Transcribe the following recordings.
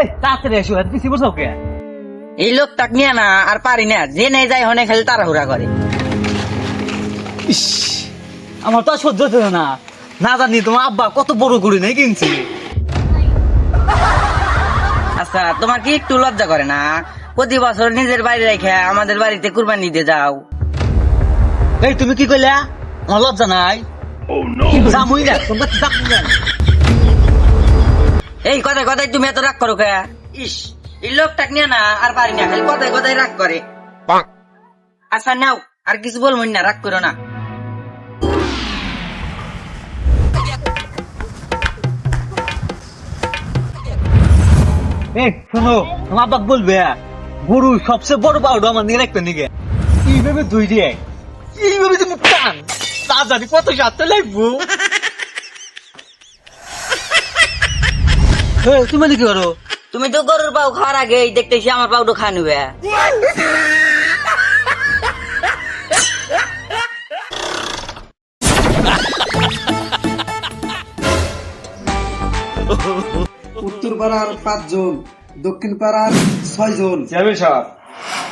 এই তাড়াতাড়ি এসো, এত পিছিয়ে বসো কে? এই লোকটাক নিয়ে না আর পারি না, যে নেই যায় হনে খালি তাড়াহুড়া করে। ইস, আমার তো আর সহ্য হচ্ছে না। না জানি তোমার আব্বা কত বড় করে নাই কিনছে। আচ্ছা, তোমার কি একটু লজ্জা করে না? প্রতি বছর নিজের বাড়ি রেখে আমাদের বাড়িতে কুরবানি দিতে যাও। এই তুমি কি কইলা? আমার লজ্জা নাই? জামুই না, তোমরা জামুই না। এই কথায় কথায় তুমি এত রাগ করো কে? ইস, এই লোকটাক নিয়ে না আর পারি না, খালি কথায় কথায় রাগ করে। আচ্ছা নাও, আর কিছু বলবো না, রাগ করো না। এই শোনো, তোমার আব্বা বলবে গরু সবচেয়ে বড় পাউডার আমার নিয়ে রাখতে নিগে এইভাবে ধুই দিয়ে এইভাবে তুমি টান, তা জানি কত সাথে লাগবো। তুমি কি করো? তুমি তো গরুর পাউ খাওয়ার আগে দেখতেছি আমার পাউডো খা নিবে। উত্তর পাড়ার 5 জন, দক্ষিণ পাড়ার 6 জন। চেয়ারম্যান সাহেব,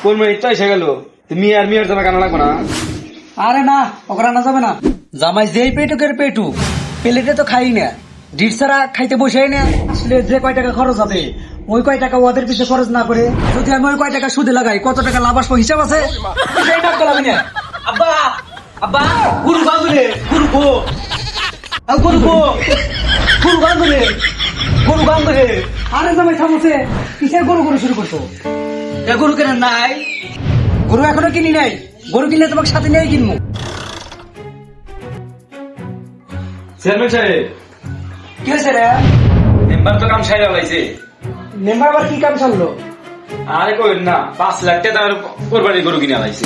কোন মিনিট তো এসে গেল, তুমি আর মিয়ার জামা কেন লাগবে না? আরে না, ওখানে আনা যাবে না। জামাই যেই পেটুকের পেটুক, প্লেটে তো খাই না, ডিট ছাড়া খাইতে বসেই না। আসলে যে কয় টাকা খরচ হবে, ওই কয় টাকা ওদের পিছনে খরচ না করে যদি আমি ওই কয় টাকা সুদে লাগাই, কত টাকা লাভ আসবো হিসাব আছে। সেই নাম করলাম না। আব্বা, আব্বা, গরু বাঁধলে, গরু গো, গরু গো, গরু বাঁধলে, গরু বাঁধলে। আরে জামাই থামছে, কিসের গরু গরু শুরু করছো? গরু কেন নাই? গরু এখনো কিনি নাই, গরু কিনলে তোমাকে সাথে নিয়ে কিনবো। চেয়ারম্যান সাহেব, কি হয়েছে রে? মেম্বার তো কাম সাইরা লাইছে। মেম্বার আবার কি কাম চাললো? আরে কইন না, 5 লাখ টাকা তার কোরবানি গরু কিনে লাইছে।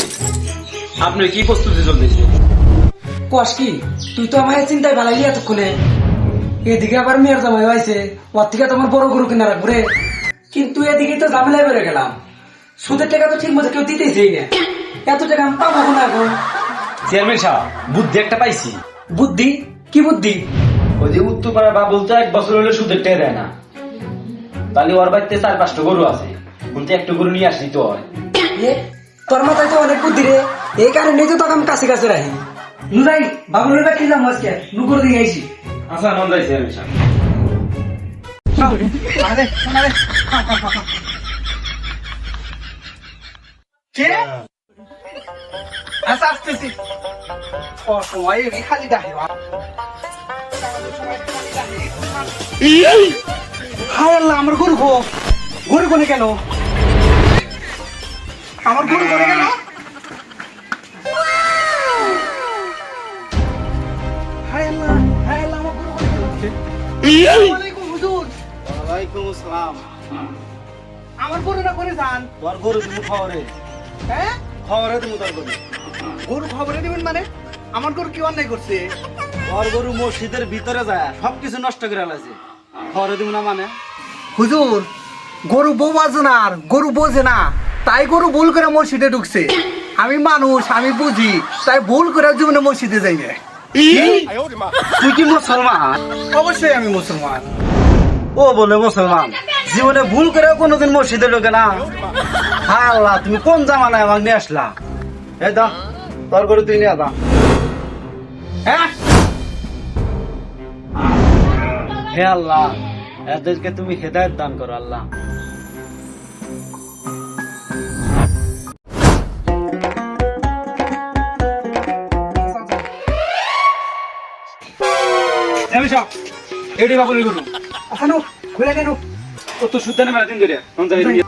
আপনার কি প্রস্তুতি চলতেছে? কস কি, তুই তো আমার চিন্তায় ফেলাইলি এতক্ষণে। এদিকে আবার মেয়ের জামাই হয়েছে, ওর থেকে তোমার বড় গরু কিনা রাখবো রে। কিন্তু এদিকে তো ঝামেলায় বেড়ে গেলাম, সুদের টাকা তো ঠিক মতো কেউ দিতেছেই না। এত টাকা আমি পাবো না এখন। চেয়ারম্যান সাহেব, বুদ্ধি একটা পাইছি। বুদ্ধি? কি বুদ্ধি? ওই যে উত্তরপাড়া বাবুল তো 1 বছর হলে সুদের টাকা দেয় না, তাহলে ওর বাড়িতে 4-5টা গরু আছে, কিন্তু একটা গরু নিয়ে আসলি তো হয়। এ, তোর মাথায় তো অনেক বুদ্ধি রে, এই কারণে তো তোকে আমি কাছে কাছে রাখি। নুরাই বাবুলের বাকি যাম আজকে, নুকুর দিয়ে আইসি। আচ্ছা নন যাই চেয়ারম্যান সাহেব। কে? আচ্ছা আসতেছি। সময় খালি ডাকে। হায় আল্লাহ, আমার গরু গো, গরু কোনে কেন? আমার গরু কোনে গেল? হায় আল্লাহ, হায় আল্লাহ, আমার গরু কোনে গেল? আসসালামু আলাইকুম হুজুর। ওয়ালাইকুম আসসালাম। আমার গরুটা করে যান। তোর গরু তুমি খবরে, হ্যাঁ, খবরে তুমি তোর গরু। গরু খবরে দিবেন মানে? আমার গরু কি অন্যায় করছে? তোর গরু মসজিদের ভিতরে যায় সবকিছু নষ্ট করে লাগছে, খবরে তুমি না মানে? হুজুর, গরু বউ বাজনার, গরু বোঝে না, তাই গরু ভুল করে মসজিদে ঢুকছে। আমি মানুষ, আমি বুঝি, তাই ভুল করে জীবনে মসজিদে যাই না। তুই কি মুসলমান? অবশ্যই আমি মুসলমান। ও বলে মুসলমান, জীবনে ভুল করে কোনোদিন মসজিদে ঢোকে না? হায় আল্লাহ, তুমি কোন জামানায় আমাকে নিয়ে আসলা? এই দা, তোর গরু তুই নিয়ে যা। হ্যাঁ, হে আল্লাহ, এদেরকে তুমি হেদায়েত দান করো আল্লাহ। চেয়ারম্যান সাহেব, এটাই বাবুলের গরু। আচ্ছা নো, খুলে কেন? ও তো সুদ দেয় না মেলা দিন ধরে। নন যাই নিয়ে।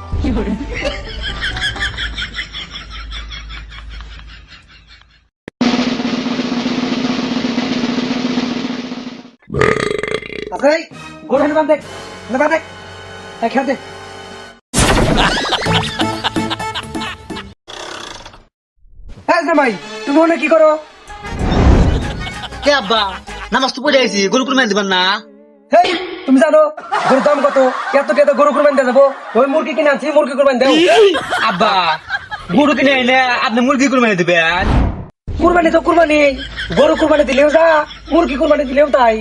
আচ্ছা এই গরু হেনে বান্ধে, হেনে বান্ধে, খেয়ে দে। হ্যাঁ ভাই, তুমি ওখানে কি করো? কে আব্বা, নামাজ তো পড়ে আইছি, গরু কুরবানি দিবেন না? হেই, তুমি জানো গরুর দাম কত? এত কে তো গরু কুরবানি দিয়ে যাবো। ওই মুরগি কিনে আনছি, মুরগি কুরবানি দেও। আব্বা, গরু কিনে এনে আপনি মুরগি কুরবানি দিবেন? কুরবানি তো কুরবানি, গরু কুরবানি দিলেও যা, মুরগি কুরবানি দিলেও তাই।